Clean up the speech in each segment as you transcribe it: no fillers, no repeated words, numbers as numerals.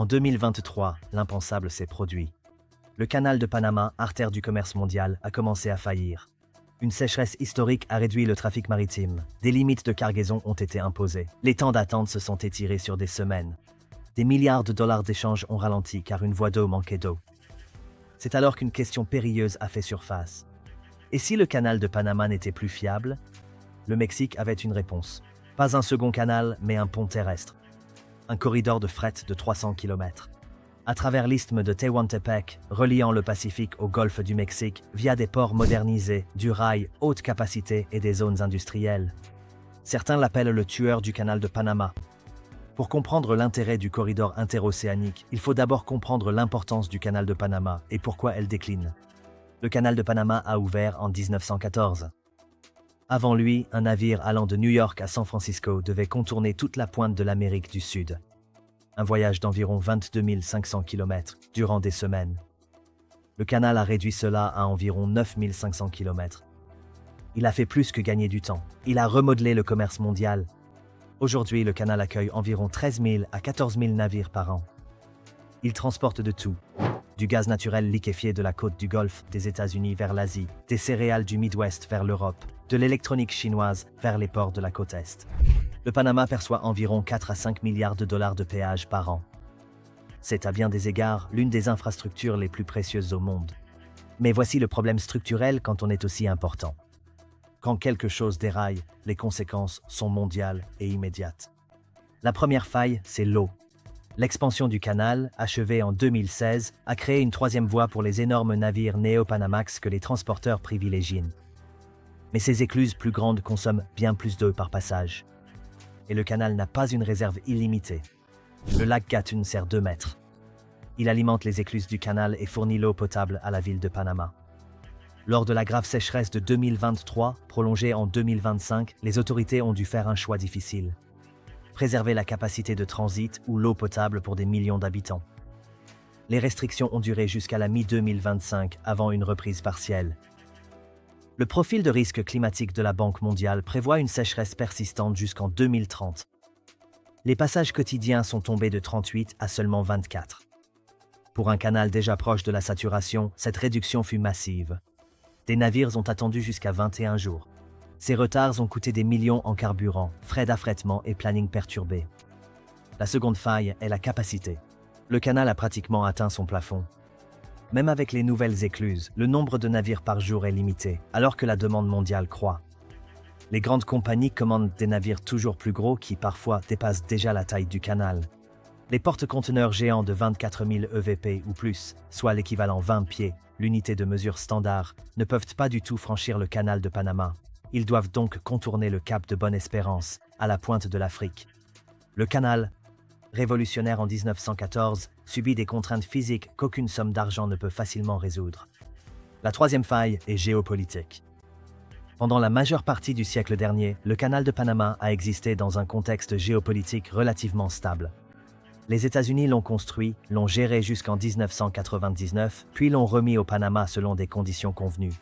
En 2023, l'impensable s'est produit. Le canal de Panama, artère du commerce mondial, a commencé à faillir. Une sécheresse historique a réduit le trafic maritime. Des limites de cargaison ont été imposées. Les temps d'attente se sont étirés sur des semaines. Des milliards de dollars d'échanges ont ralenti car une voie d'eau manquait d'eau. C'est alors qu'une question périlleuse a fait surface. Et si le canal de Panama n'était plus fiable? Le Mexique avait une réponse. Pas un second canal, mais un pont terrestre. Un corridor de fret de 300 km. À travers l'isthme de Tehuantepec, reliant le Pacifique au golfe du Mexique via des ports modernisés, du rail, haute capacité et des zones industrielles. Certains l'appellent le tueur du canal de Panama. Pour comprendre l'intérêt du corridor interocéanique, il faut d'abord comprendre l'importance du canal de Panama et pourquoi elle décline. Le canal de Panama a ouvert en 1914. Avant lui, un navire allant de New York à San Francisco devait contourner toute la pointe de l'Amérique du Sud. Un voyage d'environ 22 500 km durant des semaines. Le canal a réduit cela à environ 9 500 km. Il a fait plus que gagner du temps. Il a remodelé le commerce mondial. Aujourd'hui, le canal accueille environ 13 000 à 14 000 navires par an. Il transporte de tout. Du gaz naturel liquéfié de la côte du Golfe des États-Unis vers l'Asie, des céréales du Midwest vers l'Europe, de l'électronique chinoise vers les ports de la côte Est. Le Panama perçoit environ 4 à 5 milliards de dollars de péage par an. C'est à bien des égards l'une des infrastructures les plus précieuses au monde. Mais voici le problème structurel quand on est aussi important. Quand quelque chose déraille, les conséquences sont mondiales et immédiates. La première faille, c'est l'eau. L'expansion du canal, achevée en 2016, a créé une troisième voie pour les énormes navires Neo-Panamax que les transporteurs privilégient. Mais ces écluses plus grandes consomment bien plus d'eau par passage. Et le canal n'a pas une réserve illimitée. Le lac Gatun sert 2 mètres. Il alimente les écluses du canal et fournit l'eau potable à la ville de Panama. Lors de la grave sécheresse de 2023, prolongée en 2025, les autorités ont dû faire un choix difficile. Préserver la capacité de transit ou l'eau potable pour des millions d'habitants. Les restrictions ont duré jusqu'à la mi-2025 avant une reprise partielle. Le profil de risque climatique de la Banque mondiale prévoit une sécheresse persistante jusqu'en 2030. Les passages quotidiens sont tombés de 38 à seulement 24. Pour un canal déjà proche de la saturation, cette réduction fut massive. Des navires ont attendu jusqu'à 21 jours. Ces retards ont coûté des millions en carburant, frais d'affrètement et planning perturbé. La seconde faille est la capacité. Le canal a pratiquement atteint son plafond. Même avec les nouvelles écluses, le nombre de navires par jour est limité, alors que la demande mondiale croît. Les grandes compagnies commandent des navires toujours plus gros qui parfois dépassent déjà la taille du canal. Les porte-conteneurs géants de 24 000 EVP ou plus, soit l'équivalent 20 pieds, l'unité de mesure standard, ne peuvent pas du tout franchir le canal de Panama. Ils doivent donc contourner le cap de Bonne-Espérance, à la pointe de l'Afrique. Le canal, révolutionnaire en 1914, subit des contraintes physiques qu'aucune somme d'argent ne peut facilement résoudre. La troisième faille est géopolitique. Pendant la majeure partie du siècle dernier, le canal de Panama a existé dans un contexte géopolitique relativement stable. Les États-Unis l'ont construit, l'ont géré jusqu'en 1999, puis l'ont remis au Panama selon des conditions convenues.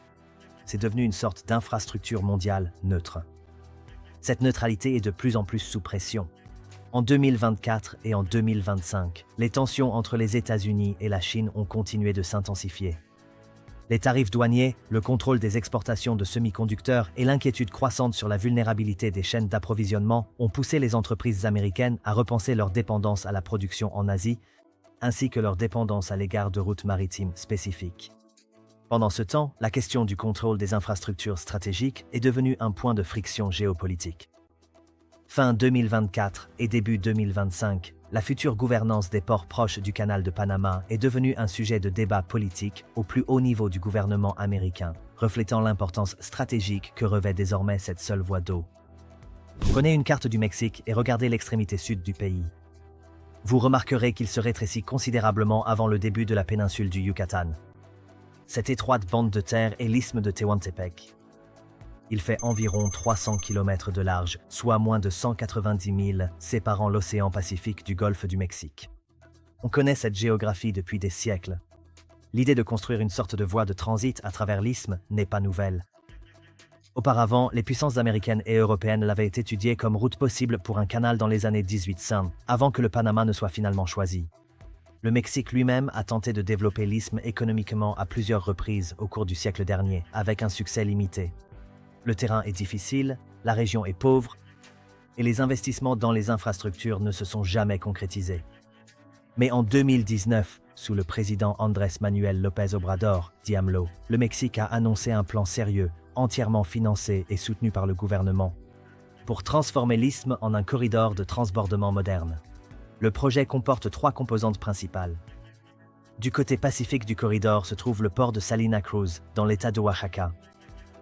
C'est devenu une sorte d'infrastructure mondiale neutre. Cette neutralité est de plus en plus sous pression. En 2024 et en 2025, les tensions entre les États-Unis et la Chine ont continué de s'intensifier. Les tarifs douaniers, le contrôle des exportations de semi-conducteurs et l'inquiétude croissante sur la vulnérabilité des chaînes d'approvisionnement ont poussé les entreprises américaines à repenser leur dépendance à la production en Asie, ainsi que leur dépendance à l'égard de routes maritimes spécifiques. Pendant ce temps, la question du contrôle des infrastructures stratégiques est devenue un point de friction géopolitique. Fin 2024 et début 2025, la future gouvernance des ports proches du canal de Panama est devenue un sujet de débat politique au plus haut niveau du gouvernement américain, reflétant l'importance stratégique que revêt désormais cette seule voie d'eau. Prenez une carte du Mexique et regardez l'extrémité sud du pays. Vous remarquerez qu'il se rétrécit considérablement avant le début de la péninsule du Yucatan. Cette étroite bande de terre est l'isthme de Tehuantepec. Il fait environ 300 km de large, soit moins de 190 000, séparant l'océan Pacifique du golfe du Mexique. On connaît cette géographie depuis des siècles. L'idée de construire une sorte de voie de transit à travers l'isthme n'est pas nouvelle. Auparavant, les puissances américaines et européennes l'avaient étudiée comme route possible pour un canal dans les années 1800, avant que le Panama ne soit finalement choisi. Le Mexique lui-même a tenté de développer l'isthme économiquement à plusieurs reprises au cours du siècle dernier, avec un succès limité. Le terrain est difficile, la région est pauvre, et les investissements dans les infrastructures ne se sont jamais concrétisés. Mais en 2019, sous le président Andrés Manuel López Obrador, dit AMLO, le Mexique a annoncé un plan sérieux, entièrement financé et soutenu par le gouvernement, pour transformer l'isthme en un corridor de transbordement moderne. Le projet comporte 3 composantes principales. Du côté pacifique du corridor se trouve le port de Salina Cruz, dans l'état de Oaxaca.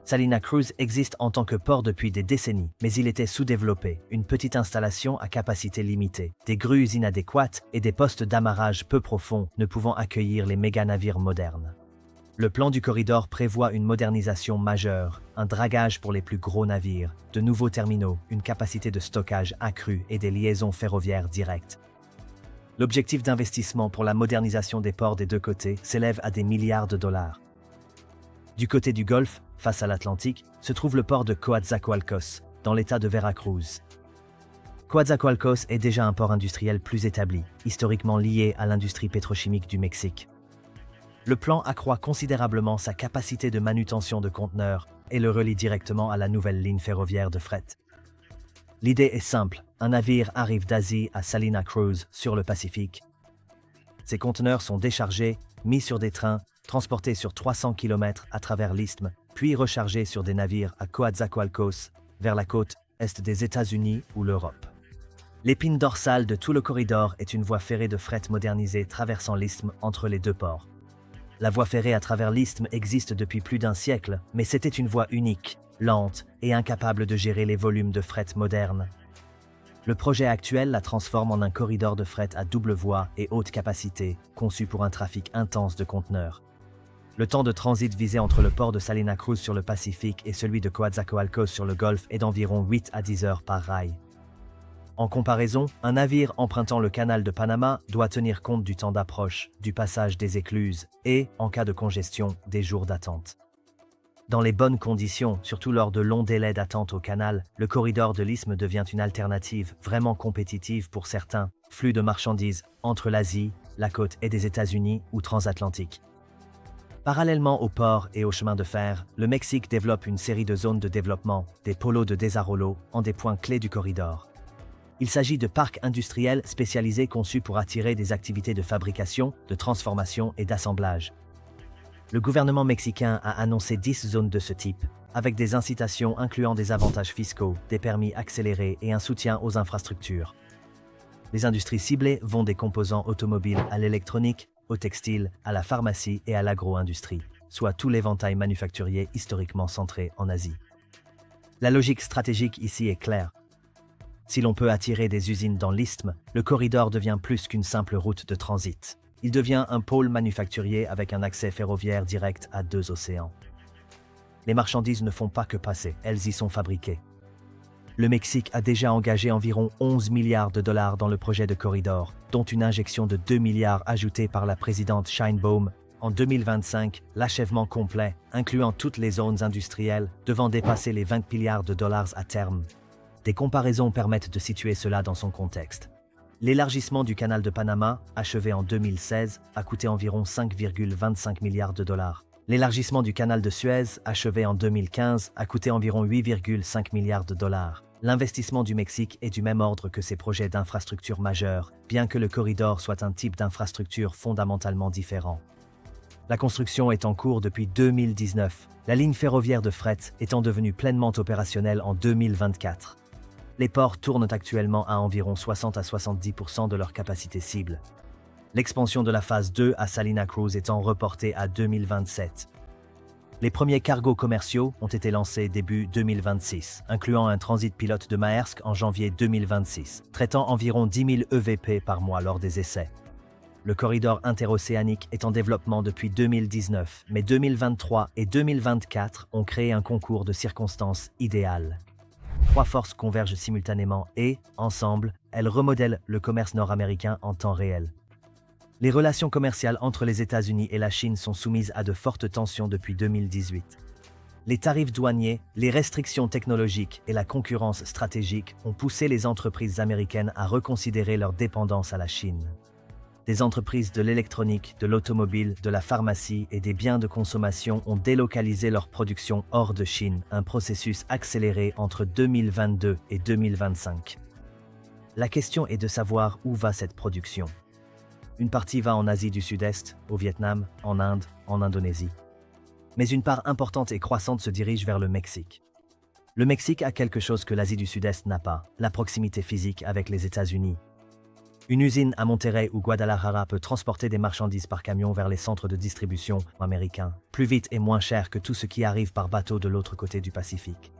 Salina Cruz existe en tant que port depuis des décennies, mais il était sous-développé, une petite installation à capacité limitée, des grues inadéquates et des postes d'amarrage peu profonds ne pouvant accueillir les méga-navires modernes. Le plan du corridor prévoit une modernisation majeure, un dragage pour les plus gros navires, de nouveaux terminaux, une capacité de stockage accrue et des liaisons ferroviaires directes. L'objectif d'investissement pour la modernisation des ports des deux côtés s'élève à des milliards de dollars. Du côté du Golfe, face à l'Atlantique, se trouve le port de Coatzacoalcos, dans l'état de Veracruz. Coatzacoalcos est déjà un port industriel plus établi, historiquement lié à l'industrie pétrochimique du Mexique. Le plan accroît considérablement sa capacité de manutention de conteneurs et le relie directement à la nouvelle ligne ferroviaire de fret. L'idée est simple, un navire arrive d'Asie à Salina Cruz sur le Pacifique. Ces conteneurs sont déchargés, mis sur des trains, transportés sur 300 km à travers l'isthme, puis rechargés sur des navires à Coatzacoalcos, vers la côte est des États-Unis ou l'Europe. L'épine dorsale de tout le corridor est une voie ferrée de fret modernisée traversant l'isthme entre les deux ports. La voie ferrée à travers l'isthme existe depuis plus d'un siècle, mais c'était une voie unique, lente et incapable de gérer les volumes de fret modernes. Le projet actuel la transforme en un corridor de fret à double voie et haute capacité, conçu pour un trafic intense de conteneurs. Le temps de transit visé entre le port de Salina Cruz sur le Pacifique et celui de Coatzacoalcos sur le Golfe est d'environ 8 à 10 heures par rail. En comparaison, un navire empruntant le canal de Panama doit tenir compte du temps d'approche, du passage des écluses et, en cas de congestion, des jours d'attente. Dans les bonnes conditions, surtout lors de longs délais d'attente au canal, le corridor de l'isthme devient une alternative vraiment compétitive pour certains flux de marchandises entre l'Asie, la côte et des États-Unis ou transatlantique. Parallèlement aux ports et aux chemins de fer, le Mexique développe une série de zones de développement, des polos de Desarrollo, en des points clés du corridor. Il s'agit de parcs industriels spécialisés conçus pour attirer des activités de fabrication, de transformation et d'assemblage. Le gouvernement mexicain a annoncé 10 zones de ce type, avec des incitations incluant des avantages fiscaux, des permis accélérés et un soutien aux infrastructures. Les industries ciblées vont des composants automobiles à l'électronique, au textile, à la pharmacie et à l'agro-industrie, soit tout l'éventail manufacturier historiquement centré en Asie. La logique stratégique ici est claire. Si l'on peut attirer des usines dans l'isthme, le corridor devient plus qu'une simple route de transit. Il devient un pôle manufacturier avec un accès ferroviaire direct à 2 océans. Les marchandises ne font pas que passer, elles y sont fabriquées. Le Mexique a déjà engagé environ 11 milliards de dollars dans le projet de corridor, dont une injection de 2 milliards ajoutée par la présidente Sheinbaum. En 2025, l'achèvement complet, incluant toutes les zones industrielles, devant dépasser les 20 milliards de dollars à terme. Des comparaisons permettent de situer cela dans son contexte. L'élargissement du canal de Panama, achevé en 2016, a coûté environ 5,25 milliards de dollars. L'élargissement du canal de Suez, achevé en 2015, a coûté environ 8,5 milliards de dollars. L'investissement du Mexique est du même ordre que ses projets d'infrastructures majeures, bien que le corridor soit un type d'infrastructure fondamentalement différent. La construction est en cours depuis 2019, la ligne ferroviaire de fret étant devenue pleinement opérationnelle en 2024. Les ports tournent actuellement à environ 60 à 70% de leur capacité cible. L'expansion de la phase 2 à Salina Cruz étant reportée à 2027. Les premiers cargos commerciaux ont été lancés début 2026, incluant un transit pilote de Maersk en janvier 2026, traitant environ 10 000 EVP par mois lors des essais. Le corridor interocéanique est en développement depuis 2019, mais 2023 et 2024 ont créé un concours de circonstances idéales. 3 forces convergent simultanément et, ensemble, elles remodèlent le commerce nord-américain en temps réel. Les relations commerciales entre les États-Unis et la Chine sont soumises à de fortes tensions depuis 2018. Les tarifs douaniers, les restrictions technologiques et la concurrence stratégique ont poussé les entreprises américaines à reconsidérer leur dépendance à la Chine. Des entreprises de l'électronique, de l'automobile, de la pharmacie et des biens de consommation ont délocalisé leur production hors de Chine, un processus accéléré entre 2022 et 2025. La question est de savoir où va cette production. Une partie va en Asie du Sud-Est, au Vietnam, en Inde, en Indonésie. Mais une part importante et croissante se dirige vers le Mexique. Le Mexique a quelque chose que l'Asie du Sud-Est n'a pas, la proximité physique avec les États-Unis. Une usine à Monterrey ou Guadalajara peut transporter des marchandises par camion vers les centres de distribution américains, plus vite et moins cher que tout ce qui arrive par bateau de l'autre côté du Pacifique.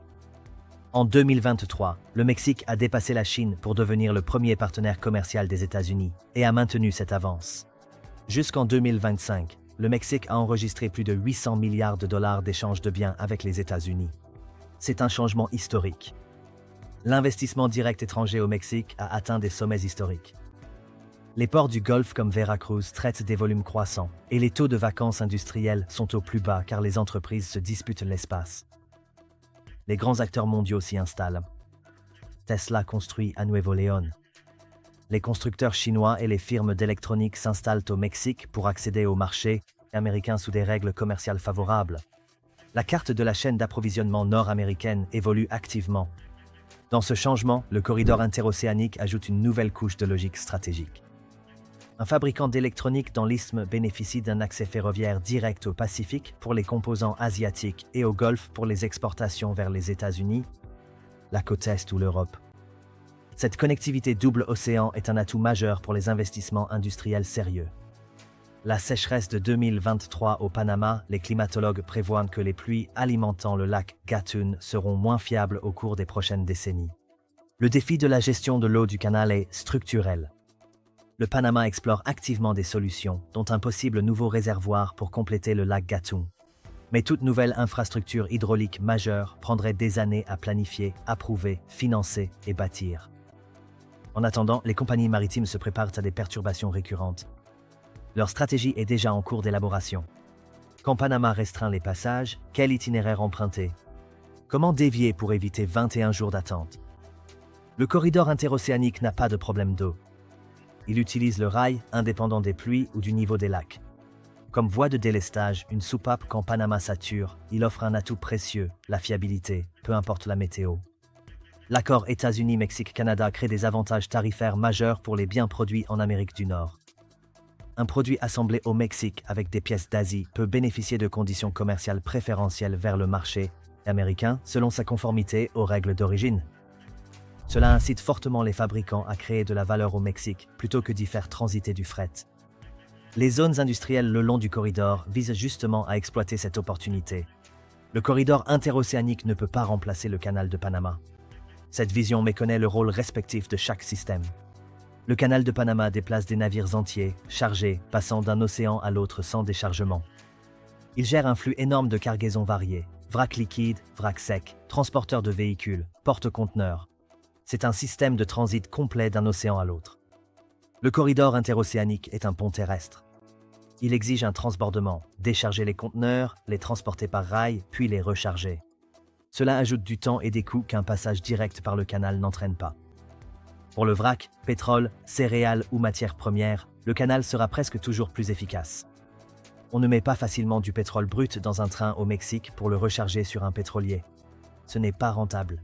En 2023, le Mexique a dépassé la Chine pour devenir le premier partenaire commercial des États-Unis et a maintenu cette avance. Jusqu'en 2025, le Mexique a enregistré plus de 800 milliards de dollars d'échanges de biens avec les États-Unis. C'est un changement historique. L'investissement direct étranger au Mexique a atteint des sommets historiques. Les ports du Golfe comme Veracruz traitent des volumes croissants et les taux de vacances industrielles sont au plus bas car les entreprises se disputent l'espace. Les grands acteurs mondiaux s'y installent. Tesla construit à Nuevo León. Les constructeurs chinois et les firmes d'électronique s'installent au Mexique pour accéder au marché américain sous des règles commerciales favorables. La carte de la chaîne d'approvisionnement nord-américaine évolue activement. Dans ce changement, le corridor interocéanique ajoute une nouvelle couche de logique stratégique. Un fabricant d'électronique dans l'Isthme bénéficie d'un accès ferroviaire direct au Pacifique pour les composants asiatiques et au Golfe pour les exportations vers les États-Unis, la côte Est ou l'Europe. Cette connectivité double océan est un atout majeur pour les investissements industriels sérieux. La sécheresse de 2023 au Panama, les climatologues prévoient que les pluies alimentant le lac Gatun seront moins fiables au cours des prochaines décennies. Le défi de la gestion de l'eau du canal est structurel. Le Panama explore activement des solutions, dont un possible nouveau réservoir pour compléter le lac Gatun. Mais toute nouvelle infrastructure hydraulique majeure prendrait des années à planifier, approuver, financer et bâtir. En attendant, les compagnies maritimes se préparent à des perturbations récurrentes. Leur stratégie est déjà en cours d'élaboration. Quand Panama restreint les passages, quel itinéraire emprunter? Comment dévier pour éviter 21 jours d'attente? Le corridor interocéanique n'a pas de problème d'eau. Il utilise le rail, indépendant des pluies ou du niveau des lacs. Comme voie de délestage, une soupape quand Panama sature, il offre un atout précieux, la fiabilité, peu importe la météo. L'accord États-Unis-Mexique-Canada crée des avantages tarifaires majeurs pour les biens produits en Amérique du Nord. Un produit assemblé au Mexique avec des pièces d'Asie peut bénéficier de conditions commerciales préférentielles vers le marché américain selon sa conformité aux règles d'origine. Cela incite fortement les fabricants à créer de la valeur au Mexique plutôt que d'y faire transiter du fret. Les zones industrielles le long du corridor visent justement à exploiter cette opportunité. Le corridor interocéanique ne peut pas remplacer le canal de Panama. Cette vision méconnaît le rôle respectif de chaque système. Le canal de Panama déplace des navires entiers, chargés, passant d'un océan à l'autre sans déchargement. Il gère un flux énorme de cargaisons variées, vrac liquide, vrac sec, transporteurs de véhicules, porte-conteneurs. C'est un système de transit complet d'un océan à l'autre. Le corridor interocéanique est un pont terrestre. Il exige un transbordement, décharger les conteneurs, les transporter par rail, puis les recharger. Cela ajoute du temps et des coûts qu'un passage direct par le canal n'entraîne pas. Pour le vrac, pétrole, céréales ou matières premières, le canal sera presque toujours plus efficace. On ne met pas facilement du pétrole brut dans un train au Mexique pour le recharger sur un pétrolier. Ce n'est pas rentable.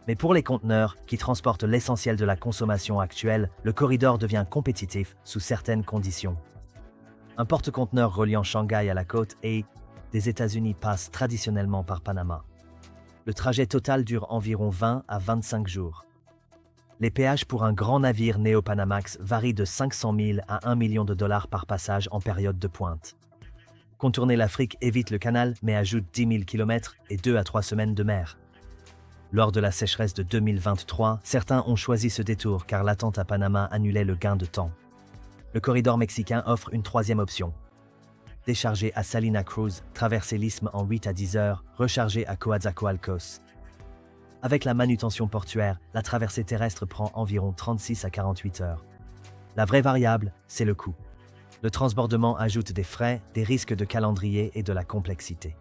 Mais pour les conteneurs, qui transportent l'essentiel de la consommation actuelle, le corridor devient compétitif sous certaines conditions. Un porte-conteneurs reliant Shanghai à la côte et des États-Unis passe traditionnellement par Panama. Le trajet total dure environ 20 à 25 jours. Les péages pour un grand navire Neo-Panamax varient de 500 000 à 1 million de dollars par passage en période de pointe. Contourner l'Afrique évite le canal mais ajoute 10 000 km et 2 à 3 semaines de mer. Lors de la sécheresse de 2023, certains ont choisi ce détour car l'attente à Panama annulait le gain de temps. Le corridor mexicain offre une troisième option. Décharger à Salina Cruz, traverser l'isthme en 8 à 10 heures, recharger à Coatzacoalcos. Avec la manutention portuaire, la traversée terrestre prend environ 36 à 48 heures. La vraie variable, c'est le coût. Le transbordement ajoute des frais, des risques de calendrier et de la complexité.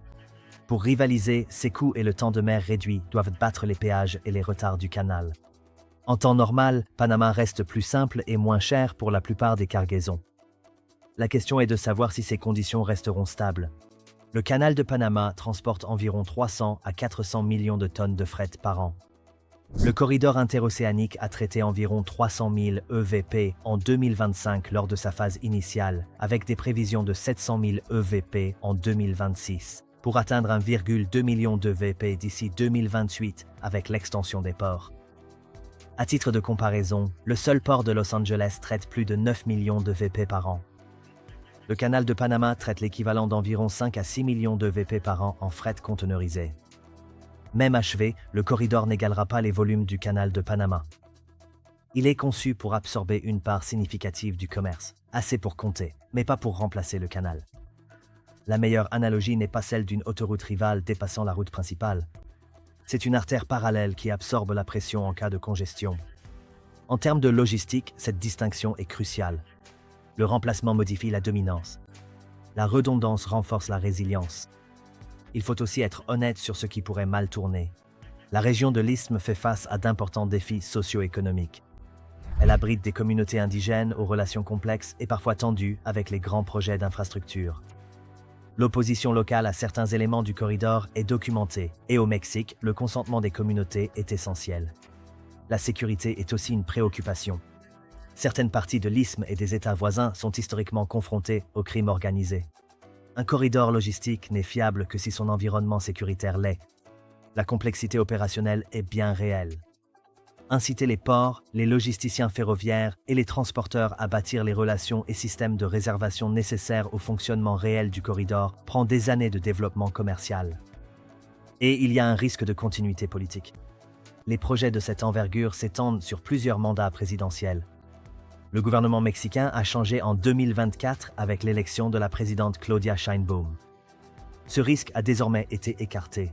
Pour rivaliser, ces coûts et le temps de mer réduit doivent battre les péages et les retards du canal. En temps normal, Panama reste plus simple et moins cher pour la plupart des cargaisons. La question est de savoir si ces conditions resteront stables. Le canal de Panama transporte environ 300 à 400 millions de tonnes de fret par an. Le corridor interocéanique a traité environ 300 000 EVP en 2025 lors de sa phase initiale, avec des prévisions de 700 000 EVP en 2026, pour atteindre 1,2 million d'EVP d'ici 2028 avec l'extension des ports. À titre de comparaison, le seul port de Los Angeles traite plus de 9 millions d'EVP par an. Le canal de Panama traite l'équivalent d'environ 5 à 6 millions d'EVP par an en fret conteneurisé. Même achevé, le corridor n'égalera pas les volumes du canal de Panama. Il est conçu pour absorber une part significative du commerce, assez pour compter, mais pas pour remplacer le canal. La meilleure analogie n'est pas celle d'une autoroute rivale dépassant la route principale. C'est une artère parallèle qui absorbe la pression en cas de congestion. En termes de logistique, cette distinction est cruciale. Le remplacement modifie la dominance. La redondance renforce la résilience. Il faut aussi être honnête sur ce qui pourrait mal tourner. La région de l'Isthme fait face à d'importants défis socio-économiques. Elle abrite des communautés indigènes aux relations complexes et parfois tendues avec les grands projets d'infrastructure. L'opposition locale à certains éléments du corridor est documentée, et au Mexique, le consentement des communautés est essentiel. La sécurité est aussi une préoccupation. Certaines parties de l'Isthme et des États voisins sont historiquement confrontées au crime organisé. Un corridor logistique n'est fiable que si son environnement sécuritaire l'est. La complexité opérationnelle est bien réelle. Inciter les ports, les logisticiens ferroviaires et les transporteurs à bâtir les relations et systèmes de réservation nécessaires au fonctionnement réel du corridor prend des années de développement commercial. Et il y a un risque de continuité politique. Les projets de cette envergure s'étendent sur plusieurs mandats présidentiels. Le gouvernement mexicain a changé en 2024 avec l'élection de la présidente Claudia Sheinbaum. Ce risque a désormais été écarté.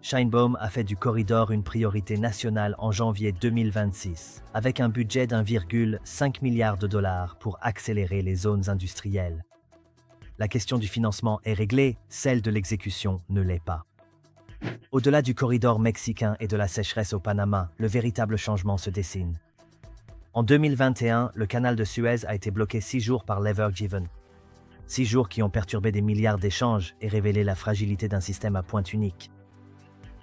Sheinbaum a fait du corridor une priorité nationale en janvier 2026, avec un budget d'1,5 milliard de dollars pour accélérer les zones industrielles. La question du financement est réglée, celle de l'exécution ne l'est pas. Au-delà du corridor mexicain et de la sécheresse au Panama, le véritable changement se dessine. En 2021, le canal de Suez a été bloqué 6 jours par l'Ever Given. 6 jours qui ont perturbé des milliards d'échanges et révélé la fragilité d'un système à pointe unique.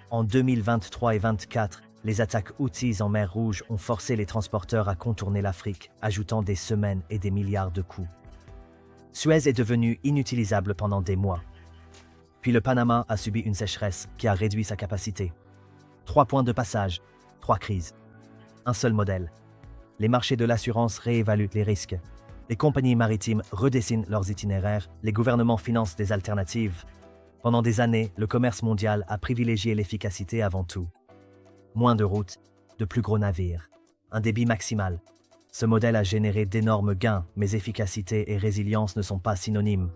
En 2023 et 2024, les attaques Houthis en mer Rouge ont forcé les transporteurs à contourner l'Afrique, ajoutant des semaines et des milliards de coûts. Suez est devenu inutilisable pendant des mois. Puis le Panama a subi une sécheresse qui a réduit sa capacité. 3 points de passage, 3 crises. Un seul modèle. Les marchés de l'assurance réévaluent les risques. Les compagnies maritimes redessinent leurs itinéraires, les gouvernements financent des alternatives. Pendant des années, le commerce mondial a privilégié l'efficacité avant tout. Moins de routes, de plus gros navires, un débit maximal. Ce modèle a généré d'énormes gains, mais efficacité et résilience ne sont pas synonymes.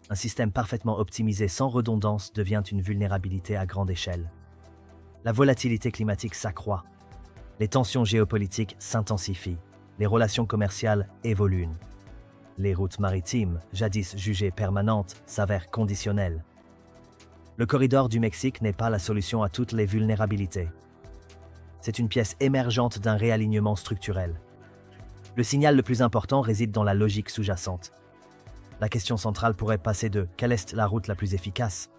Un système parfaitement optimisé sans redondance devient une vulnérabilité à grande échelle. La volatilité climatique s'accroît. Les tensions géopolitiques s'intensifient. Les relations commerciales évoluent. Les routes maritimes, jadis jugées permanentes, s'avèrent conditionnelles. Le corridor du Mexique n'est pas la solution à toutes les vulnérabilités. C'est une pièce émergente d'un réalignement structurel. Le signal le plus important réside dans la logique sous-jacente. La question centrale pourrait passer de « Quelle est la route la plus efficace ?»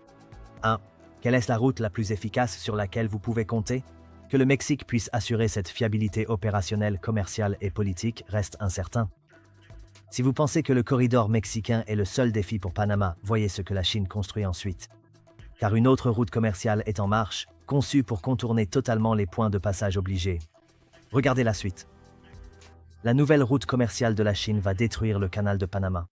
à « Quelle est la route la plus efficace sur laquelle vous pouvez compter ?» Que le Mexique puisse assurer cette fiabilité opérationnelle, commerciale et politique reste incertain. Si vous pensez que le corridor mexicain est le seul défi pour Panama, voyez ce que la Chine construit ensuite. Car une autre route commerciale est en marche, conçue pour contourner totalement les points de passage obligés. Regardez la suite. La nouvelle route commerciale de la Chine va détruire le canal de Panama.